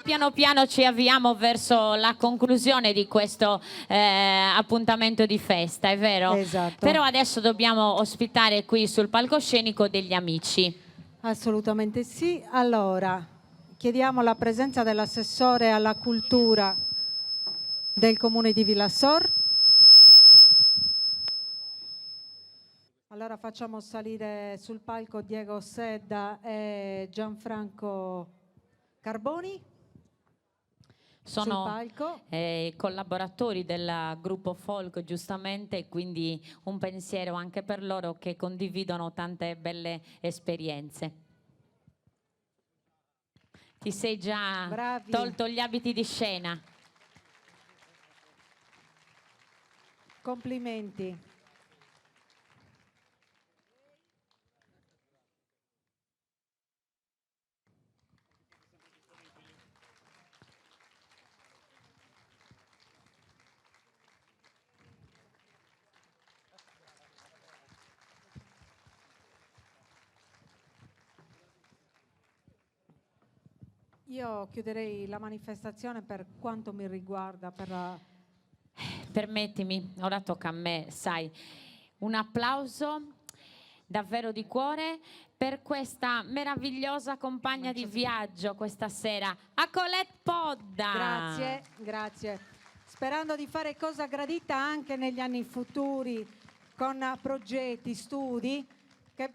Piano piano ci avviamo verso la conclusione di questo appuntamento di festa, è vero? Esatto. Però adesso dobbiamo ospitare qui sul palcoscenico degli amici. Assolutamente sì. Allora, chiediamo la presenza dell'assessore alla cultura del comune di Villassor. Allora facciamo salire sul palco Diego Sedda e Gianfranco Carboni. Sono collaboratori del gruppo Folk, giustamente, quindi un pensiero anche per loro che condividono tante belle esperienze. Ti sei già tolto gli abiti di scena. Complimenti. Io chiuderei la manifestazione per quanto mi riguarda. Permettimi, ora tocca a me, sai, un applauso davvero di cuore per questa meravigliosa compagna di viaggio questa sera, a Colette Podda. Grazie, grazie. Sperando di fare cosa gradita anche negli anni futuri, con progetti, studi che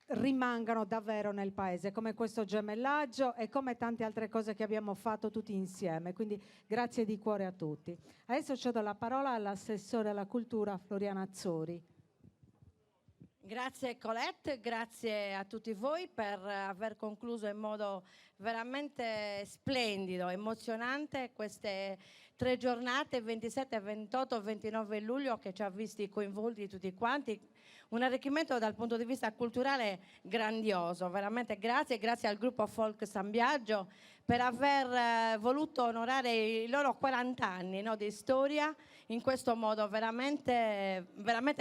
rimangano davvero nel paese, come questo gemellaggio e come tante altre cose che abbiamo fatto tutti insieme. Quindi grazie di cuore a tutti. Adesso cedo la parola all'assessore alla cultura Floriana Azzori. Grazie Colette, grazie a tutti voi per aver concluso in modo veramente splendido, emozionante queste 3 giornate, 27, 28, 29 luglio, che ci ha visti coinvolti tutti quanti. Un arricchimento dal punto di vista culturale grandioso, veramente grazie al gruppo Folk San Biagio per aver voluto onorare i loro 40 anni, no, di storia in questo modo veramente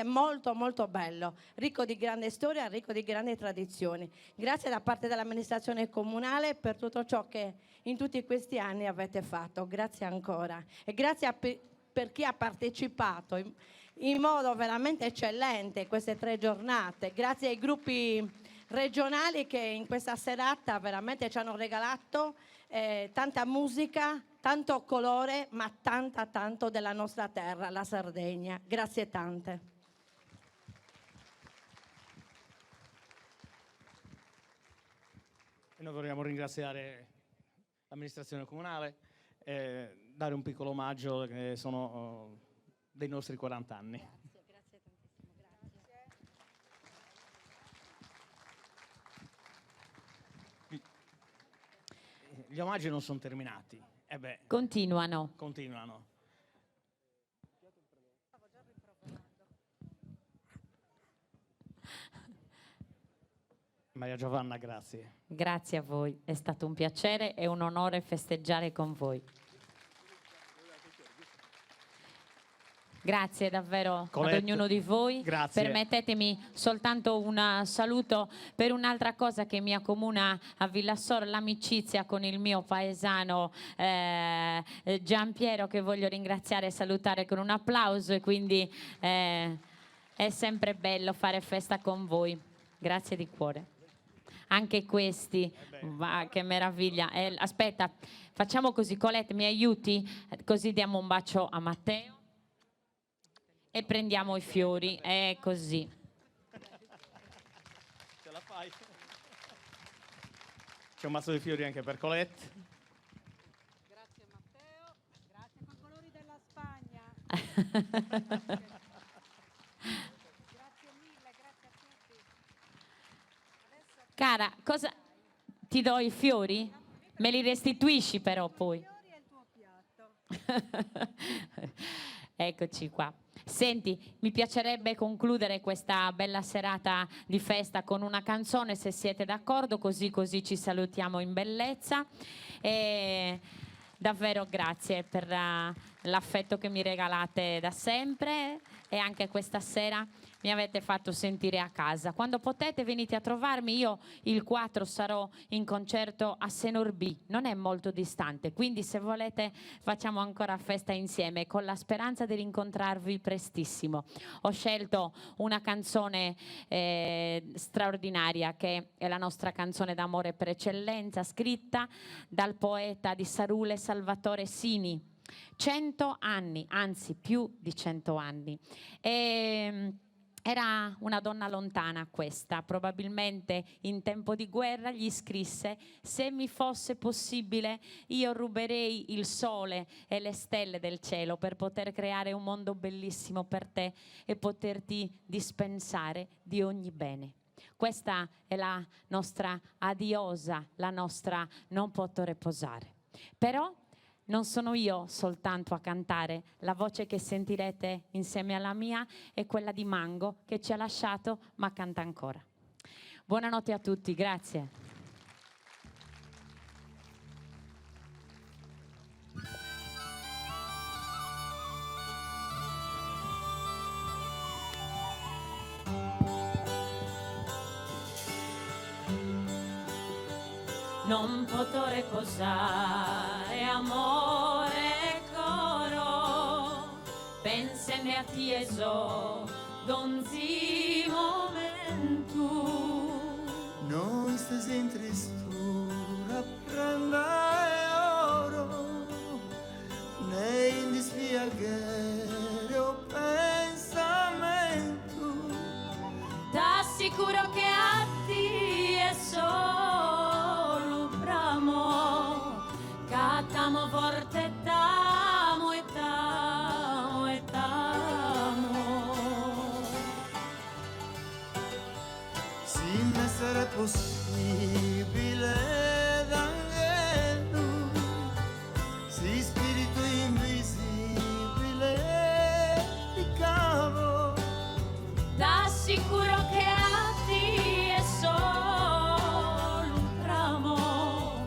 molto molto bello, ricco di grande storia, ricco di grandi tradizioni. Grazie da parte dell'amministrazione comunale per tutto ciò che in tutti questi anni avete fatto, grazie ancora, e grazie per chi ha partecipato in modo veramente eccellente a queste 3 giornate, grazie ai gruppi regionali che in questa serata veramente ci hanno regalato tanta musica, tanto colore, ma tanto della nostra terra, la Sardegna. Grazie tante. E noi vogliamo ringraziare l'amministrazione comunale e dare un piccolo omaggio che sono dei nostri 40 anni. Grazie tantissimo, grazie. Gli omaggi non sono terminati. Continuano. Maria Giovanna, grazie. Grazie a voi, è stato un piacere e un onore festeggiare con voi. Grazie davvero Colette, ad ognuno di voi. Grazie. Permettetemi soltanto un saluto per un'altra cosa che mi accomuna a Villassor, l'amicizia con il mio paesano Giampiero, che voglio ringraziare e salutare con un applauso, e quindi è sempre bello fare festa con voi. Grazie di cuore. Anche questi, che meraviglia. Aspetta, facciamo così, Colette, mi aiuti? Così diamo un bacio a Matteo. E prendiamo i fiori, è così. Ce la fai? C'è un mazzo di fiori anche per Colette. Grazie Matteo, grazie con colori della Spagna. Grazie mille, grazie a tutti. Adesso... Cara, cosa ti do i fiori? Me li restituisci però poi. I fiori e il tuo piatto. Eccoci qua. Senti, mi piacerebbe concludere questa bella serata di festa con una canzone, se siete d'accordo, così ci salutiamo in bellezza. E davvero grazie per l'affetto che mi regalate da sempre, e anche questa sera mi avete fatto sentire a casa. Quando potete venite a trovarmi, io il 4 sarò in concerto a Senorbi, non è molto distante, quindi se volete facciamo ancora festa insieme, con la speranza di rincontrarvi prestissimo. Ho scelto una canzone straordinaria, che è la nostra canzone d'amore per eccellenza, scritta dal poeta di Sarule Salvatore Sini. 100 anni, anzi più di 100 anni. Era una donna lontana questa, probabilmente in tempo di guerra gli scrisse: se mi fosse possibile io ruberei il sole e le stelle del cielo per poter creare un mondo bellissimo per te e poterti dispensare di ogni bene. Questa è la nostra adiosa, la nostra non potrò riposare. Però non sono io soltanto a cantare, la voce che sentirete insieme alla mia è quella di Mango, che ci ha lasciato ma canta ancora. Buonanotte a tutti, grazie. Non potrò riposare, amore coro, pensene a tieso, donzi momentu. Noi stas in tristura prenda e oro, nei in dispiacere o pensamento. T'assicuro che a ti è solo bramo, catamo forte tamo e tamo e tamo. Se ne sarà possibile d'angelo, si spirito invisibile di cavo. T'assicuro che a ti è solo un ramo,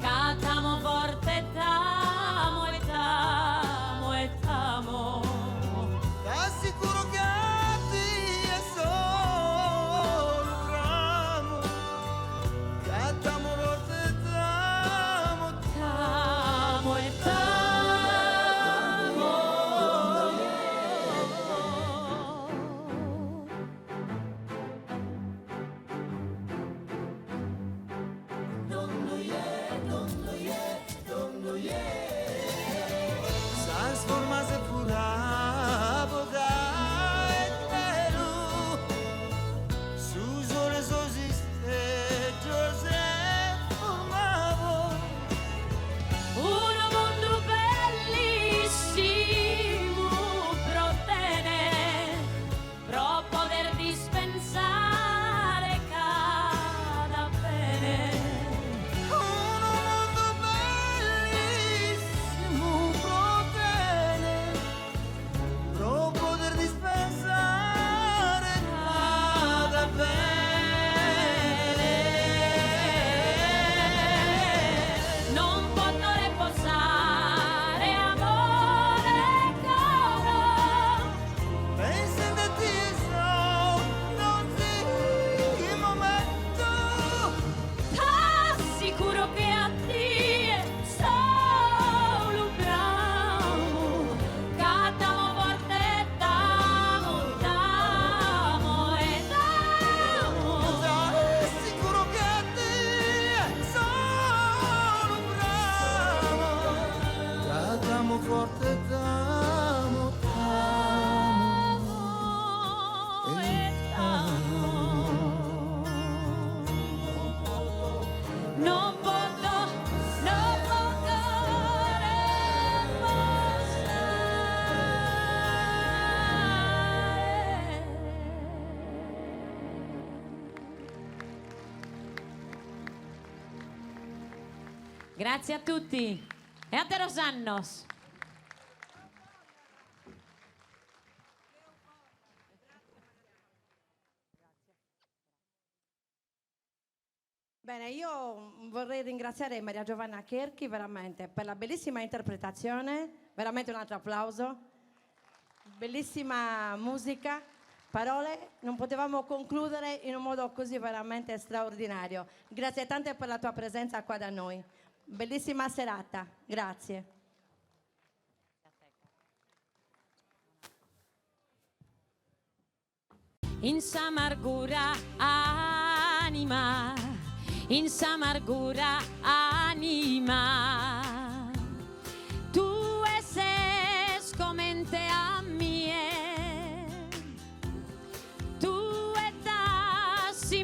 catamo forte tamo e tamo e tamo. T'assicuro che a te è solo un ramo, catamo forte tamo, Tamo e tamo. transformase pura boda etero, su sole sosiste Giuseppe formavo. Un mondo bellissimo protene, pro poter dispensare cada bene. Un mondo bellissimo protene, pro poter dispensare cada bene. Non potrò riposare, amore caro, Pensa da te non ti momento. t'assicuro che a te è solo un bramo, catamo forte tamo, tamo e tamo. Sicuro che a te sono bravo. Trattiamo forte t'amo, t'amo e t'amo. Non potrò riposare. Grazie a tutti e a te Rosannos. Bene, io vorrei ringraziare Maria Giovanna Cherchi veramente per la bellissima interpretazione, veramente un altro applauso, bellissima musica, parole, non potevamo concludere in un modo così veramente straordinario. Grazie tante per la tua presenza qua da noi, bellissima serata, grazie. In s'amargura anima, in s'amargura anima, tu ses comente a mie, tu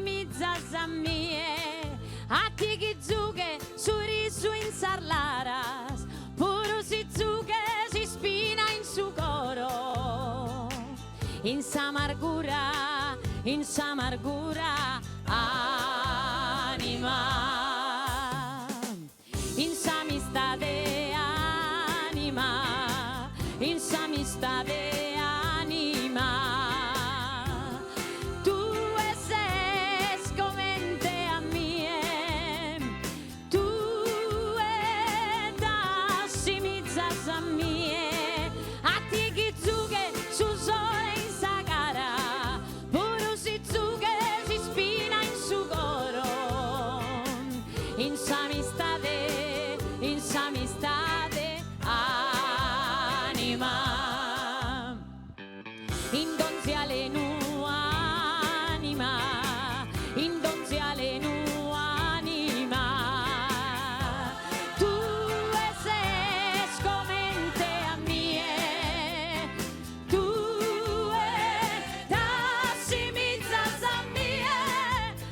mizzas a mie, a ti chi zughe sorriso in sarlaras, puro si zughe si spina in su coro, in s'amargura anima, in s'amistade anima, in s'amistade anima, tu ses comente a mie, tu dassi mizzas a mie, a ti chi zughe su sole in sagara, puro si zughe si spina in su coro, in s'amistade anima, in donziale nu anima, in donziale nu anima, tu ses comente a mie, tu dassi mizzas a mie,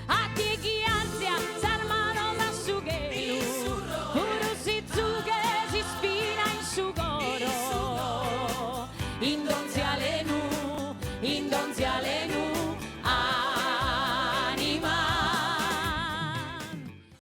a ti chi ansia s'armano da sugheru, puro si zughe si spina in su coro, in donziale nu